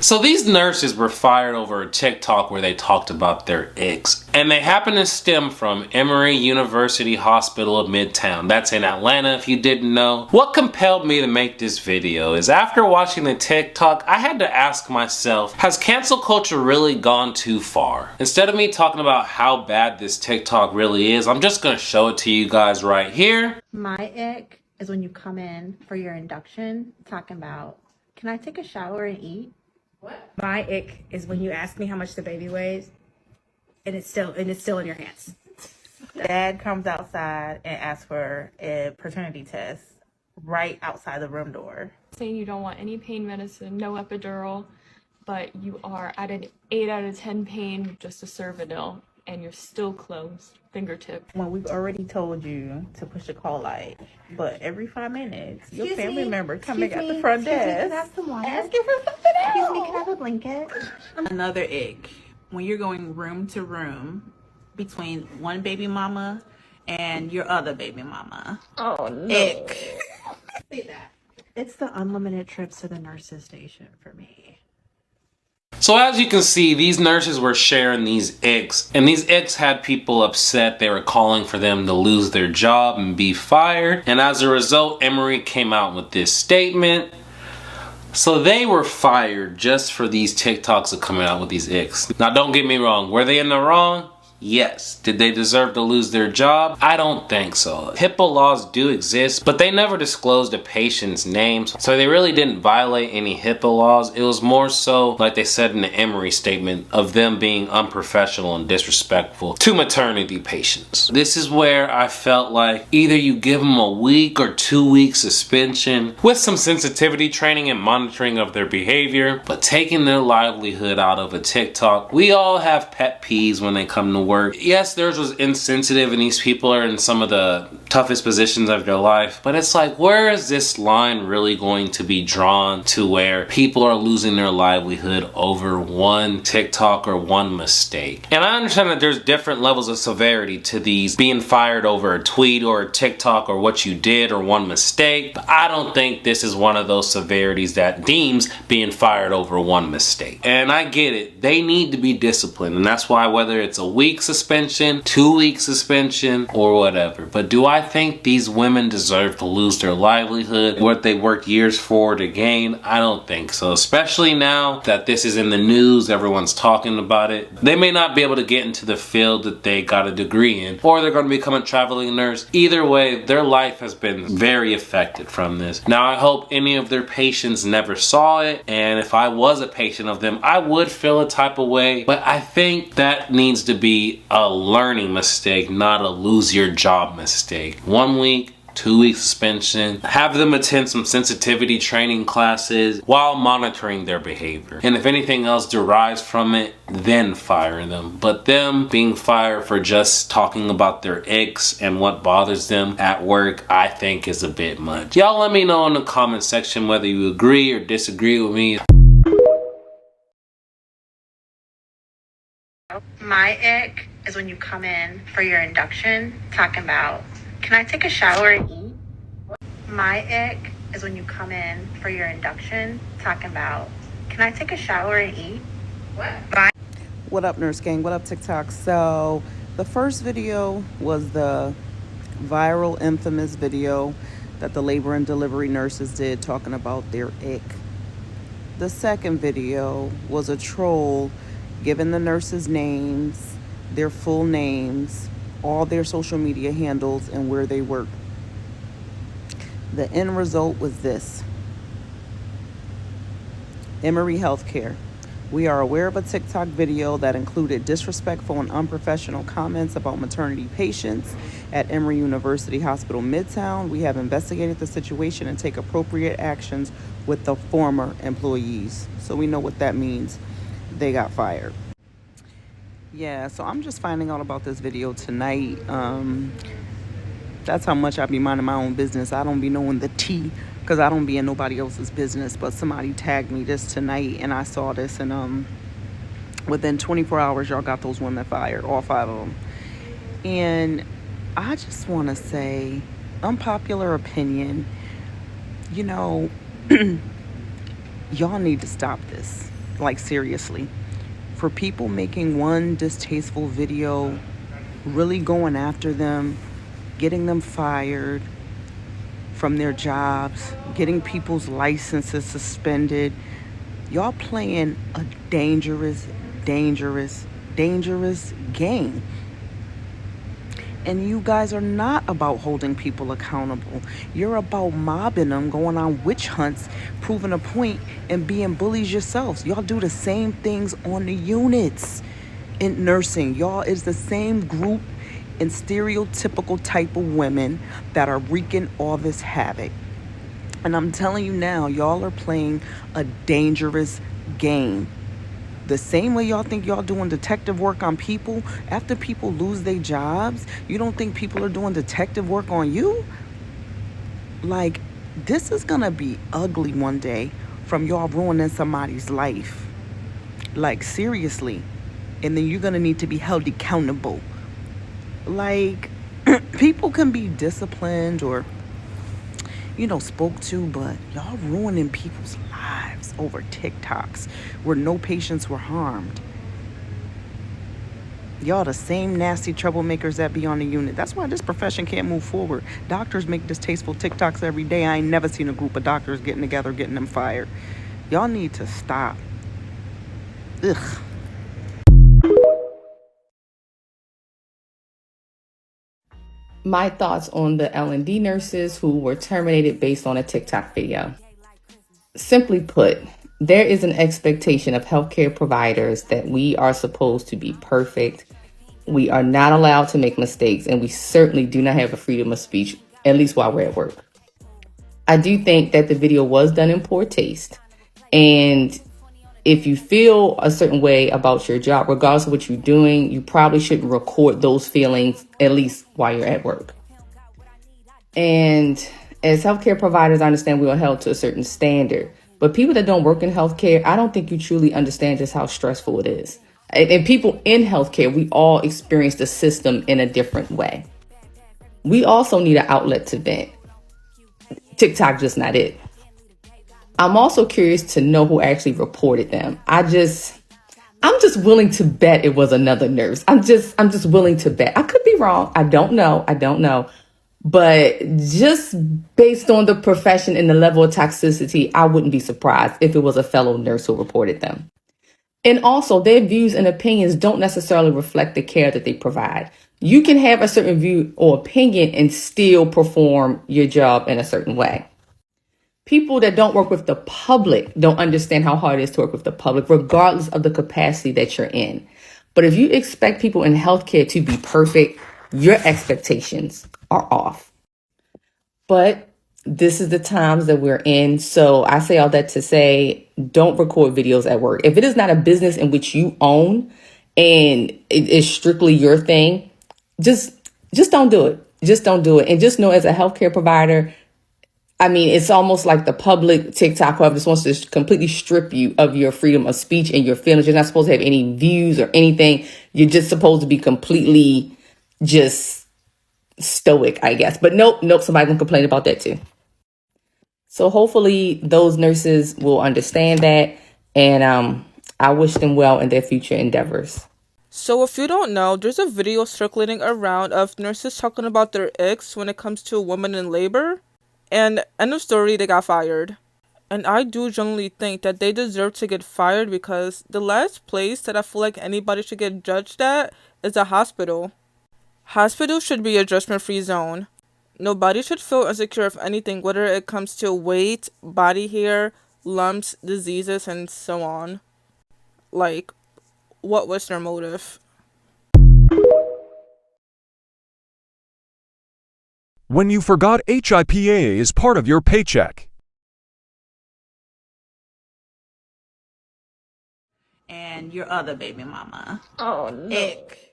So these nurses were fired over a TikTok where they talked about their icks. And they happen to stem from Emory University Hospital of Midtown. That's in Atlanta if you didn't know. What compelled me to make this video is after watching the TikTok, I had to ask myself, has cancel culture really gone too far? Instead of me talking about how bad this TikTok really is, I'm just gonna show it to you guys right here. My ick is when you come in for your induction talking about, can I take a shower and eat? What? My ick is when you ask me how much the baby weighs, and it's still in your hands. Dad comes outside and asks for a paternity test right outside the room door. Saying you don't want any pain medicine, no epidural, but you are at an 8 out of 10 pain, just a Cervidil, and you're still closed, fingertip. When we've already told you to push the call light, but every 5 minutes, your family member coming at the front desk asking for something else. Excuse me, can I have a blanket? Another ick, when you're going room to room between one baby mama and your other baby mama. Oh no. Ick. Say that. It's the unlimited trips to the nurses station for me. So as you can see, these nurses were sharing these icks, and these icks had people upset. They were calling for them to lose their job and be fired. And as a result, Emory came out with this statement. So they were fired just for these TikToks of coming out with these icks. Now don't get me wrong, were they in the wrong? Yes. Did they deserve to lose their job? I don't think so. HIPAA laws do exist, but they never disclosed a patient's names, so they really didn't violate any HIPAA laws. It was more so, like they said in the Emory statement, of them being unprofessional and disrespectful to maternity patients. This is where I felt like either you give them a week or 2 week suspension with some sensitivity training and monitoring of their behavior, but taking their livelihood out of a TikTok. We all have pet peeves when they come to work. Yes, theirs was insensitive and these people are in some of the toughest positions of their life, but it's like, where is this line really going to be drawn to where people are losing their livelihood over one TikTok or one mistake? And I understand that there's different levels of severity to these being fired over a tweet or a TikTok or what you did or one mistake, but I don't think this is one of those severities that deems being fired over one mistake. And I get it, they need to be disciplined, and that's why whether it's a week suspension, 2 week suspension, or whatever. But do I think these women deserve to lose their livelihood, what they worked years for to gain? I don't think so. Especially now that this is in the news, everyone's talking about it. They may not be able to get into the field that they got a degree in, or they're going to become a traveling nurse. Either way, their life has been very affected from this. Now, I hope any of their patients never saw it, and if I was a patient of them, I would feel a type of way, but I think that needs to be a learning mistake, not a lose your job mistake. 1 week, 2 week suspension. Have them attend some sensitivity training classes while monitoring their behavior. And if anything else derives from it, then fire them. But them being fired for just talking about their icks and what bothers them at work, I think is a bit much. Y'all let me know in the comment section whether you agree or disagree with me. My ick is when you come in for your induction talking about, can I take a shower and eat? My ick is when you come in for your induction talking about, can I take a shower and eat? What up, Nurse Gang? What up, TikTok? So the first video was the viral, infamous video that the labor and delivery nurses did talking about their ick. The second video was a troll giving the nurses names, their full names, all their social media handles, and where they work. The end result was this. Emory Healthcare. We are aware of a TikTok video that included disrespectful and unprofessional comments about maternity patients at Emory University Hospital Midtown. We have investigated the situation and take appropriate actions with the former employees. So we know what that means. They got fired. Yeah, so I'm just finding out about this video tonight. That's how much I be minding my own business. I don't be knowing the tea because I don't be in nobody else's business. But somebody tagged me this tonight and I saw this, and within 24 hours y'all got those women fired, all 5 of them. And I just want to say, unpopular opinion, you know, y'all need to stop this. Like, seriously. For people making one distasteful video, really going after them, getting them fired from their jobs, getting people's licenses suspended, y'all playing a dangerous, dangerous, dangerous game. And you guys are not about holding people accountable. You're about mobbing them, going on witch hunts, proving a point, and being bullies yourselves. Y'all do the same things on the units in nursing. Y'all is the same group and stereotypical type of women that are wreaking all this havoc. And I'm telling you now, y'all are playing a dangerous game. The same way y'all think y'all doing detective work on people, after people lose their jobs, you don't think people are doing detective work on you? Like, this is gonna be ugly one day from y'all ruining somebody's life. Like, seriously. And then you're gonna need to be held accountable. Like, people can be disciplined or, spoke to, but y'all ruining people's lives over TikToks where no patients were harmed. Y'all the same nasty troublemakers that be on the unit. That's why this profession can't move forward. Doctors make distasteful TikToks every day. I ain't never seen a group of doctors getting together, getting them fired. Y'all need to stop. Ugh. My thoughts on the L&D nurses who were terminated based on a TikTok video. Simply put, there is an expectation of healthcare providers that we are supposed to be perfect. We are not allowed to make mistakes, and we certainly do not have a freedom of speech, at least while we're at work. I do think that the video was done in poor taste. And if you feel a certain way about your job, regardless of what you're doing, you probably shouldn't record those feelings, at least while you're at work. And as healthcare providers, I understand we are held to a certain standard. But people that don't work in healthcare, I don't think you truly understand just how stressful it is. And people in healthcare, we all experience the system in a different way. We also need an outlet to vent. TikTok just not it. I'm also curious to know who actually reported them. I'm just willing to bet it was another nurse. I'm just willing to bet. I could be wrong. I don't know. But just based on the profession and the level of toxicity, I wouldn't be surprised if it was a fellow nurse who reported them. And also, their views and opinions don't necessarily reflect the care that they provide. You can have a certain view or opinion and still perform your job in a certain way. People that don't work with the public don't understand how hard it is to work with the public, regardless of the capacity that you're in. But if you expect people in healthcare to be perfect, your expectations are off. But this is the times that we're in. So I say all that to say, don't record videos at work. If it is not a business in which you own and it is strictly your thing, just don't do it. Just don't do it. And just know, as a healthcare provider, I mean, it's almost like the public TikTok, whoever just wants to completely strip you of your freedom of speech and your feelings. You're not supposed to have any views or anything. You're just supposed to be completely just stoic, I guess. But nope, somebody gonna complain about that too. So hopefully those nurses will understand that. And I wish them well in their future endeavors. So if you don't know, there's a video circulating around of nurses talking about their icks when it comes to women in labor. And end of story, they got fired. And I do generally think that they deserve to get fired, because the last place that I feel like anybody should get judged at is a hospital. Hospitals should be a judgment-free zone. Nobody should feel insecure of anything, whether it comes to weight, body hair, lumps, diseases, and so on. Like, what was their motive? When you forgot HIPAA is part of your paycheck. And your other baby mama. Oh, no. Ick.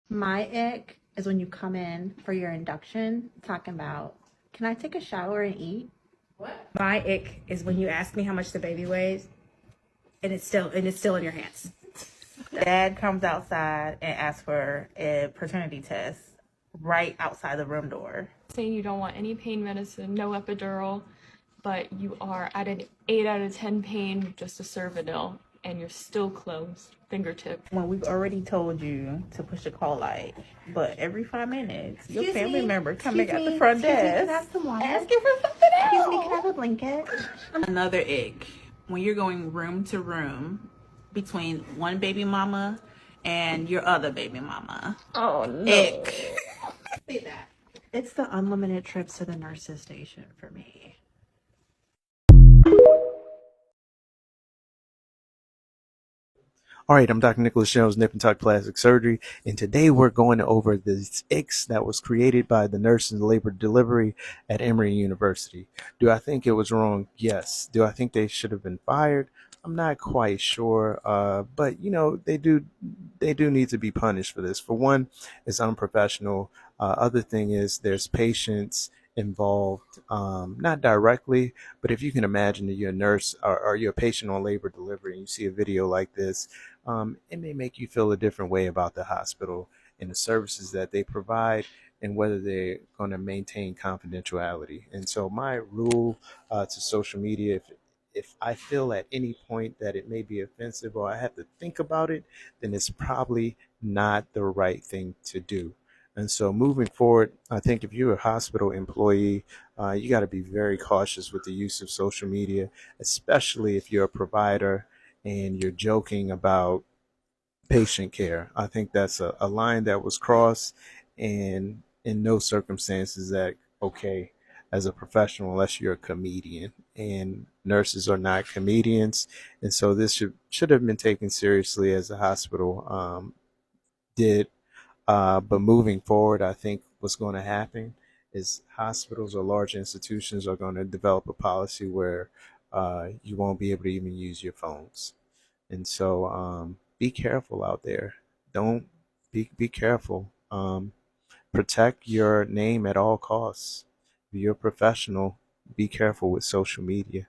My ick is when you come in for your induction talking about, can I take a shower and eat? My ick is when you ask me how much the baby weighs, and it's still in your hands. Dad comes outside and asks for a paternity test right outside the room door. Saying you don't want any pain medicine, no epidural, but you are at an 8 out of 10 pain just to serve a meal, and you're still closed, fingertip. When we've already told you to push a call light, but every 5 minutes, your family member coming at the front desk asking for something else. Excuse me, can I have a blanket? Another ick. When you're going room to room between one baby mama and your other baby mama. Oh no. Ick. Say that. It's the unlimited trips to the nurse's station for me. All right, I'm Dr. Nicholas Jones, Nip and Tuck Plastic Surgery, and today we're going over this X that was created by the nurse in labor delivery at Emory University. Do I think it was wrong? Yes. Do I think they should have been fired? I'm not quite sure, but you know they do need to be punished for this. For one, it's unprofessional. Other thing is there's patients involved, not directly, but if you can imagine that you're a nurse or you're a patient on labor delivery and you see a video like this, it may make you feel a different way about the hospital and the services that they provide and whether they're going to maintain confidentiality. And so my rule to social media, if I feel at any point that it may be offensive or I have to think about it, then it's probably not the right thing to do. And so moving forward, I think if you're a hospital employee, you got to be very cautious with the use of social media, especially if you're a provider and you're joking about patient care. I think that's a line that was crossed, and in no circumstances that okay as a professional unless you're a comedian, and nurses are not comedians, and so this should have been taken seriously as the hospital did. But moving forward, I think what's going to happen is hospitals or large institutions are going to develop a policy where you won't be able to even use your phones. And so be careful out there. Don't be careful. Protect your name at all costs. If you're a professional, be careful with social media.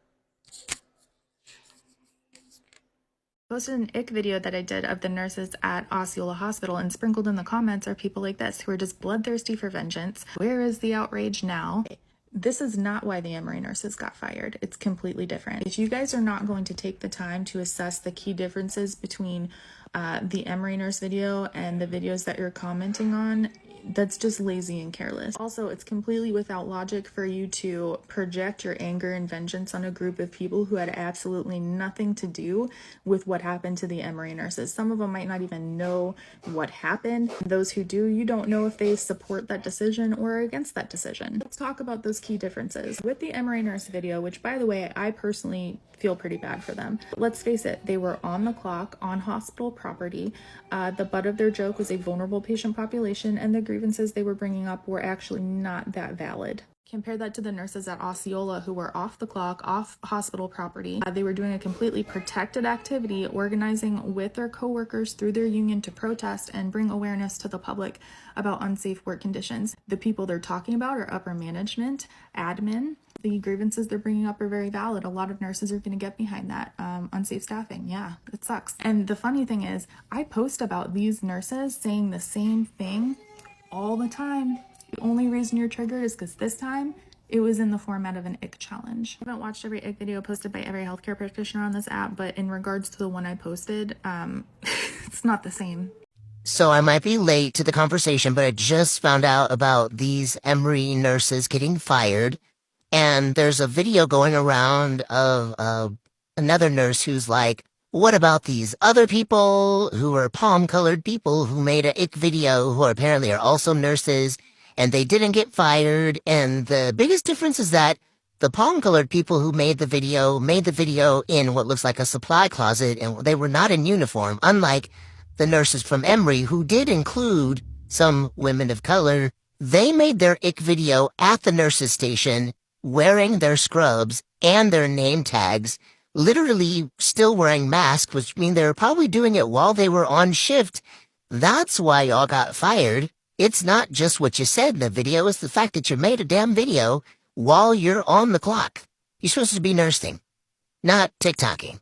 Posted an ick video that I did of the nurses at Osceola Hospital, and sprinkled in the comments are people like this who are just bloodthirsty for vengeance. Where is the outrage now? This is not why the Emory nurses got fired. It's completely different. If you guys are not going to take the time to assess the key differences between the Emory nurse video and the videos that you're commenting on, that's just lazy and careless. Also, it's completely without logic for you to project your anger and vengeance on a group of people who had absolutely nothing to do with what happened to the Emory nurses. Some of them might not even know what happened. Those who do, you don't know if they support that decision or are against that decision. Let's talk about those key differences. With the Emory nurse video, which by the way, I personally feel pretty bad for them. But let's face it, they were on the clock, on hospital property. The butt of their joke was a vulnerable patient population, and the grievances they were bringing up were actually not that valid. Compare that to the nurses at Osceola who were off the clock, off hospital property. They were doing a completely protected activity, organizing with their coworkers through their union to protest and bring awareness to the public about unsafe work conditions. The people they're talking about are upper management, admin. The grievances they're bringing up are very valid. A lot of nurses are going to get behind that. Unsafe staffing, yeah, it sucks. And the funny thing is, I post about these nurses saying the same thing all the time. The only reason you're triggered is because this time it was in the format of an ick challenge. I haven't watched every ick video posted by every healthcare practitioner on this app, but in regards to the one I posted, it's not the same. So I might be late to the conversation, but I just found out about these Emory nurses getting fired. And there's a video going around of another nurse who's like, what about these other people who are palm-colored people who made a ick video who apparently are also nurses, and they didn't get fired? And the biggest difference is that the palm-colored people who made the video in what looks like a supply closet, and they were not in uniform, unlike the nurses from Emory, who did include some women of color. They made their ick video at the nurses' station, wearing their scrubs and their name tags, literally still wearing masks, which means they were probably doing it while they were on shift. That's why y'all got fired. It's not just what you said in the video, it's the fact that you made a damn video while you're on the clock. You're supposed to be nursing, not TikToking.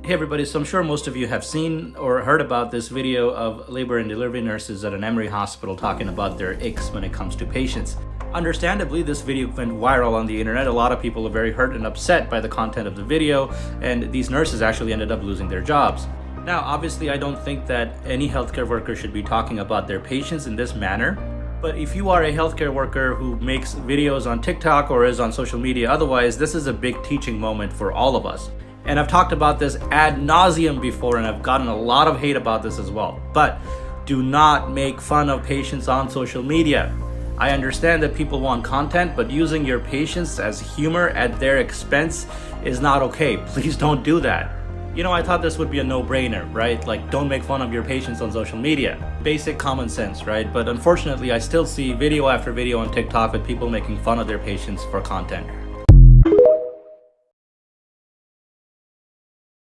Hey everybody, so I'm sure most of you have seen or heard about this video of labor and delivery nurses at an Emory hospital talking about their icks when it comes to patients. Understandably, this video went viral on the internet. A lot of people are very hurt and upset by the content of the video, and these nurses actually ended up losing their jobs. Now, obviously, I don't think that any healthcare worker should be talking about their patients in this manner. But if you are a healthcare worker who makes videos on TikTok or is on social media otherwise, this is a big teaching moment for all of us. And I've talked about this ad nauseum before, and I've gotten a lot of hate about this as well. But do not make fun of patients on social media. I understand that people want content, but using your patients as humor at their expense is not okay. Please don't do that. You know, I thought this would be a no-brainer, right? Like, don't make fun of your patients on social media. Basic common sense, right? But unfortunately, I still see video after video on TikTok with people making fun of their patients for content.